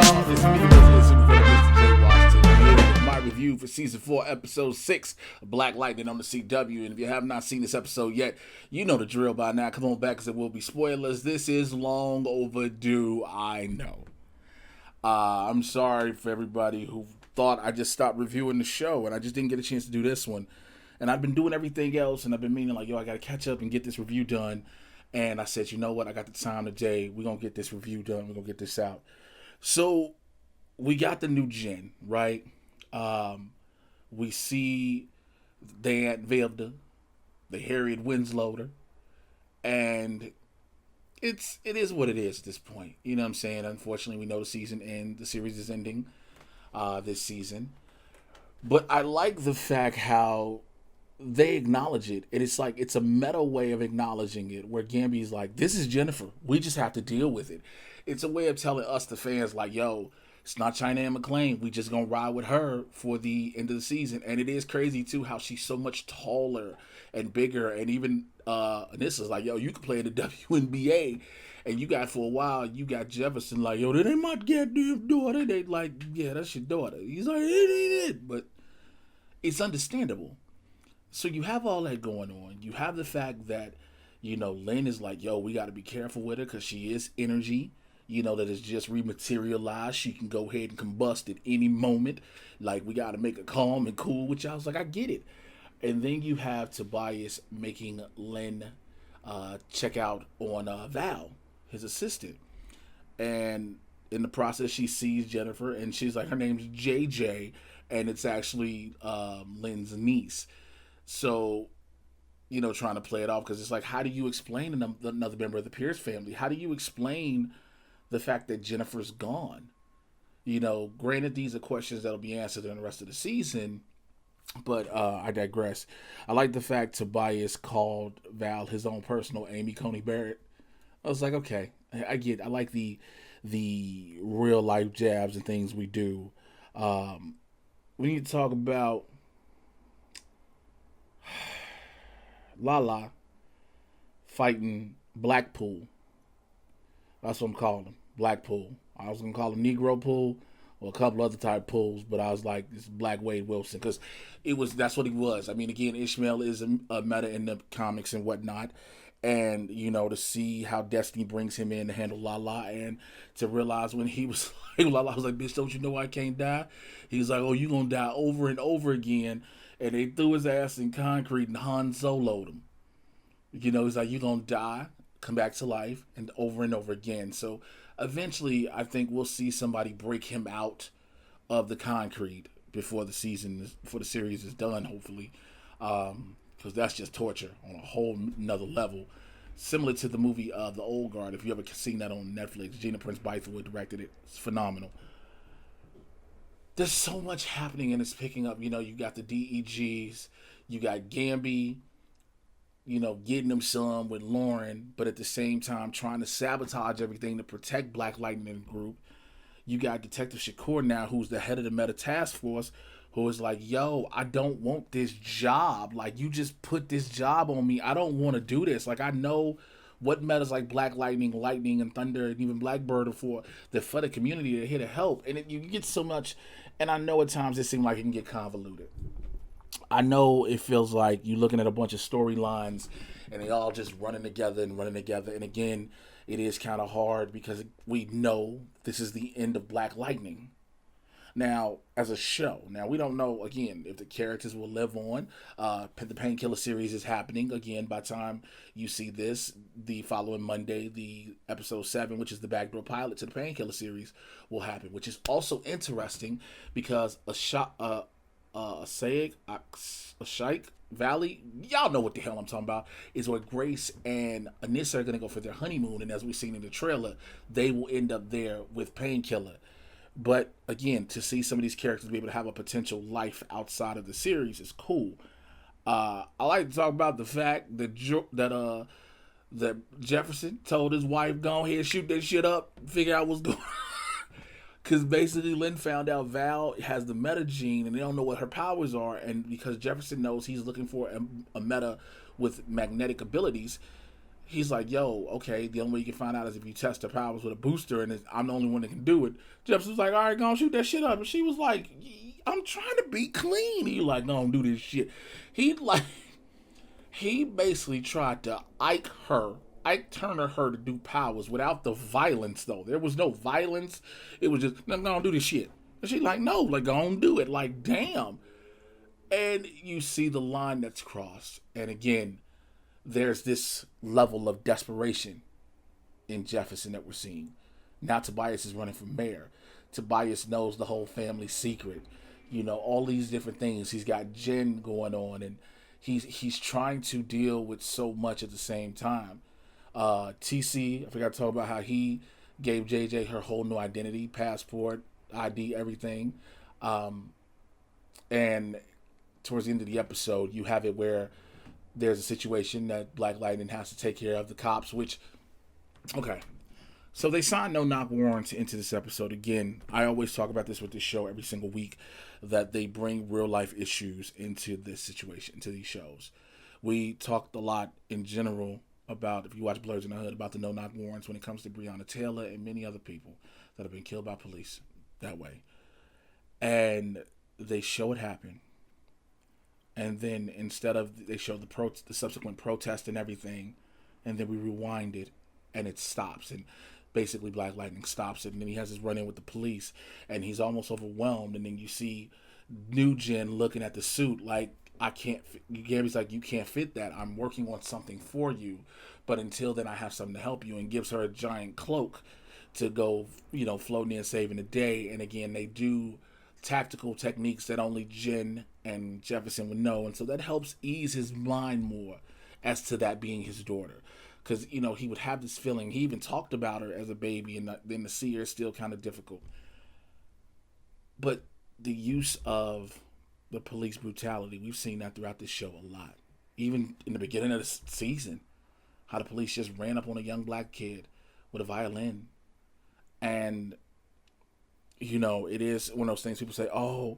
y'all? It's me, Resident Supervillain, Mr. J. Washington, here with my review for Season 4, Episode 6 of Black Lightning on the CW. And if you have not seen this episode yet, you know the drill by now. Come on back, because there will be spoilers. This is long overdue, I know. I'm sorry for everybody who thought I just stopped reviewing the show, and I just didn't get a chance to do this one. And I've been doing everything else, and I've been meaning, like, yo, I got to catch up and get this review done. And I said, you know what? I got the time today. We're going to get this review done. We're going to get this out. So we got the new gen, right? We see the Aunt Vilda, the Harriet Winslow, and it is what it is at this point. You know what I'm saying? Unfortunately, we know the series is ending this season. But I like the fact how they acknowledge it. And it's like, it's a meta way of acknowledging it, where Gambi's like, this is Jennifer. We just have to deal with it. It's a way of telling us, the fans, like, yo, it's not China and McClain. We just gonna ride with her for the end of the season. And it is crazy, too, how she's so much taller and bigger. And even this is like, yo, you could play in the WNBA. And you got, for a while, you got Jefferson like, yo, that ain't my goddamn daughter. They like, yeah, that's your daughter. He's like, it ain't it. But it's understandable. So you have all that going on. You have the fact that, you know, Lynn is like, yo, we got to be careful with her because she is energy, you know, that is just rematerialized. She can go ahead and combust at any moment. Like, we got to make her calm and cool, which I was like, I get it. And then you have Tobias making Lynn check out on Val, his assistant. And in the process, she sees Jennifer, and she's like, her name's JJ, and it's actually Lynn's niece. So, you know, trying to play it off, because it's like, how do you explain another member of the Pierce family? How do you explain the fact that Jennifer's gone? You know, granted, these are questions that'll be answered in the rest of the season, but I digress. I like the fact Tobias called Val his own personal Amy Coney Barrett. I was like, okay, I get it. I like the real life jabs and things we do. We need to talk about Lala fighting Blackpool. That's what I'm calling him, Blackpool. I was gonna call him Negro Pool or a couple other type pools, but I was like, this Black Wade Wilson, because that's what he was. I mean, again, Ishmael is a meta in the comics and whatnot, and you know, to see how Destiny brings him in to handle Lala, and to realize when he was like, Lala was like, bitch, don't you know I can't die? He's like, oh, you gonna die over and over again. And they threw his ass in concrete and Han Solo'd him. You know, he's like, you're going to die, come back to life, and over again. So eventually, I think we'll see somebody break him out of the concrete before the series is done, hopefully. Because that's just torture on a whole nother level. Similar to the movie The Old Guard. If you ever seen that on Netflix, Gina Prince Bythewood directed it. It's phenomenal. There's so much happening, and it's picking up. You know, you got the DEGs, you got Gambi, you know, getting them some with Lauren, but at the same time trying to sabotage everything to protect Black Lightning Group. You got Detective Shakur now, who's the head of the Meta Task Force, who is like, yo, I don't want this job. Like, you just put this job on me. I don't want to do this. Like, I know what metas like Black Lightning, Lightning, and Thunder, and even Blackbird are for the community. They're here to help. And you get so much. And I know at times it seems like it can get convoluted. I know it feels like you're looking at a bunch of storylines and they all just running together. And again, it is kind of hard because we know this is the end of Black Lightning. Now, as a show, we don't know, again, if the characters will live on. The Painkiller series is happening. Again, by the time you see this, the following Monday, the episode 7, which is the backdoor pilot to the Painkiller series, will happen, which is also interesting because Ashaik Valley, y'all know what the hell I'm talking about, is where Grace and Anissa are going to go for their honeymoon. And as we've seen in the trailer, they will end up there with Painkiller. But again, to see some of these characters be able to have a potential life outside of the series is cool. I like to talk about the fact that Jefferson told his wife, go ahead, shoot that shit up, figure out what's going on. Because basically Lynn found out Val has the meta gene and they don't know what her powers are. And because Jefferson knows he's looking for a meta with magnetic abilities, He's like, yo, okay, the only way you can find out is if you test her powers with a booster, and I'm the only one that can do it. Jefferson's like, all right, go on, shoot that shit up. And she was like, I'm trying to be clean. He like, no, don't do this shit. He basically tried to Ike Turner her to do powers without the violence, though. There was no violence. It was just, no, don't do this shit. And she like, no, like, go on, do it. Like, damn. And you see the line that's crossed. And again, there's this level of desperation in Jefferson that we're seeing. Now Tobias is running for mayor. Tobias knows the whole family secret. You know, all these different things. He's got Jen going on, and he's trying to deal with so much at the same time. TC, I forgot to talk about how he gave JJ her whole new identity, passport, ID, everything. And towards the end of the episode, you have it where there's a situation that Black Lightning has to take care of the cops, which, okay. So they signed no-knock warrants into this episode. Again, I always talk about this with this show every single week, that they bring real-life issues into this situation, to these shows. We talked a lot in general about, if you watch Blurs in the Hood, about the no-knock warrants when it comes to Breonna Taylor and many other people that have been killed by police that way. And they show it happen. And then instead of, they show the subsequent protest and everything, and then we rewind it, and it stops. And basically Black Lightning stops it, and then he has his run-in with the police, and he's almost overwhelmed. And then you see New Jen looking at the suit like, I can't, Gary's like, you can't fit that. I'm working on something for you, but until then I have something to help you, and gives her a giant cloak to go, you know, floating in, saving the day. And again, they do tactical techniques that only Jen and Jefferson would know, and so that helps ease his mind more as to that being his daughter. Because, you know, he would have this feeling. He even talked about her as a baby, and then to see her is still kind of difficult. But the use of the police brutality, we've seen that throughout this show a lot. Even in the beginning of the season, how the police just ran up on a young black kid with a violin. And, you know, it is one of those things people say, oh,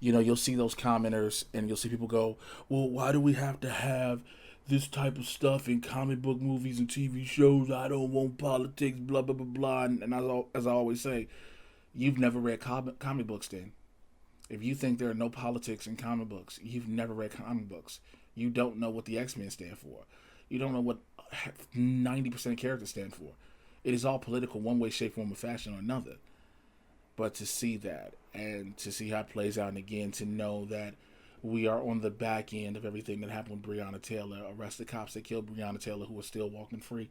you know, you'll see those commenters and you'll see people go, well, why do we have to have this type of stuff in comic book movies and TV shows? I don't want politics, blah, blah, blah, blah. And as I always say, you've never read comic books then. If you think there are no politics in comic books, you've never read comic books. You don't know what the X-Men stand for. You don't know what 90% of characters stand for. It is all political one way, shape, form, or fashion or another. But to see that, and to see how it plays out, and again, to know that we are on the back end of everything that happened with Breonna Taylor, arrested cops that killed Breonna Taylor who are still walking free,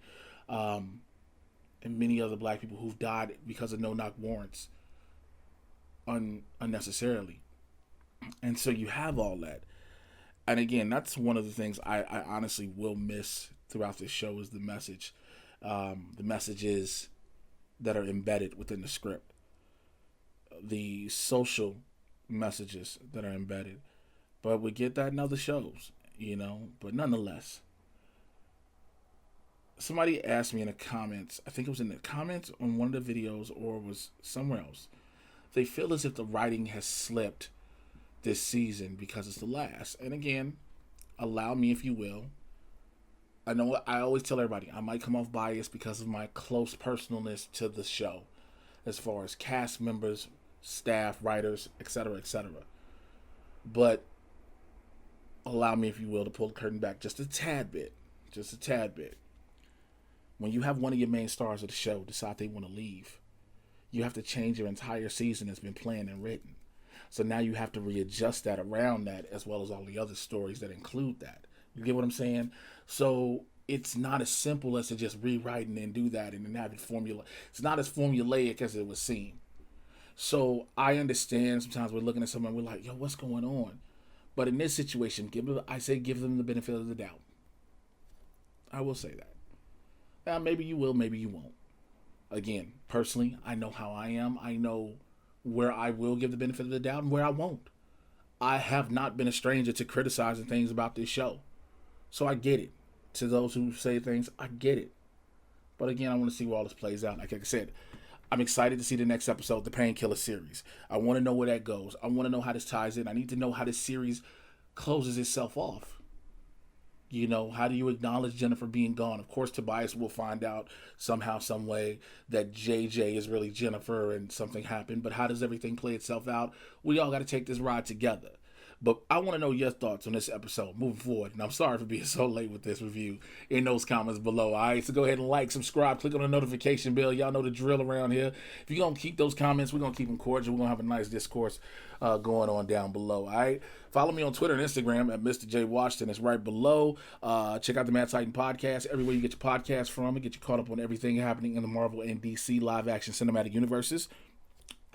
and many other black people who've died because of no-knock warrants unnecessarily. And so you have all that. And again, that's one of the things I honestly will miss throughout this show is the message. The messages that are embedded within the script. The social messages that are embedded. But we get that in other shows, you know. But nonetheless, somebody asked me in the comments, I think it was in the comments on one of the videos or was somewhere else, they feel as if the writing has slipped this season because it's the last. And again, allow me, if you will. I know I always tell everybody I might come off biased because of my close personalness to the show, as far as cast members, staff, writers, etc., etc. But allow me, if you will, to pull the curtain back just a tad bit. Just a tad bit. When you have one of your main stars of the show decide they want to leave, you have to change your entire season that's been planned and written. So now you have to readjust that around that, as well as all the other stories that include that. You get what I'm saying? So it's not as simple as to just rewrite and then do that and then have it formula. It's not as formulaic as it would seem. So I understand sometimes we're looking at someone, we're like, yo, what's going on? But in this situation, give them the benefit of the doubt. I will say that. Now, maybe you will, maybe you won't. Again, personally, I know how I am. I know where I will give the benefit of the doubt and where I won't. I have not been a stranger to criticizing things about this show. So I get it. To those who say things, I get it. But again, I want to see where all this plays out. Like I said, I'm excited to see the next episode, the Painkiller series. I want to know where that goes. I want to know how this ties in. I need to know how this series closes itself off. How do you acknowledge Jennifer being gone? Of course, Tobias will find out somehow, some way that JJ is really Jennifer and something happened. But how does everything play itself out? We all got to take this ride together. But I want to know your thoughts on this episode moving forward. And I'm sorry for being so late with this review in those comments below. All right, so go ahead and like, subscribe, click on the notification bell. Y'all know the drill around here. If you're going to keep those comments, we're going to keep them cordial. We're going to have a nice discourse going on down below. All right, follow me on Twitter and Instagram at Mr. J Washington. It's right below. Check out the Mad Titan podcast everywhere you get your podcast from and get you caught up on everything happening in the Marvel and DC live action cinematic universes.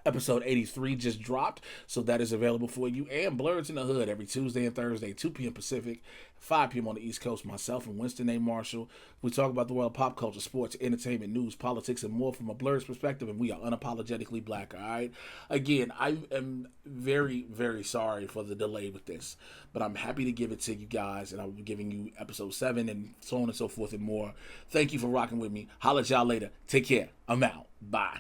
Episode 83 just dropped, so that is available for you. And Blurs in the Hood every Tuesday and Thursday, 2 p.m. Pacific, 5 p.m. on the East Coast. Myself and Winston A. Marshall. We talk about the world of pop culture, sports, entertainment, news, politics, and more from a Blurs perspective, and we are unapologetically black, all right? Again, I am very, very sorry for the delay with this, but I'm happy to give it to you guys, and I'll be giving you episode 7 and so on and so forth and more. Thank you for rocking with me. Holla at y'all later. Take care. I'm out. Bye.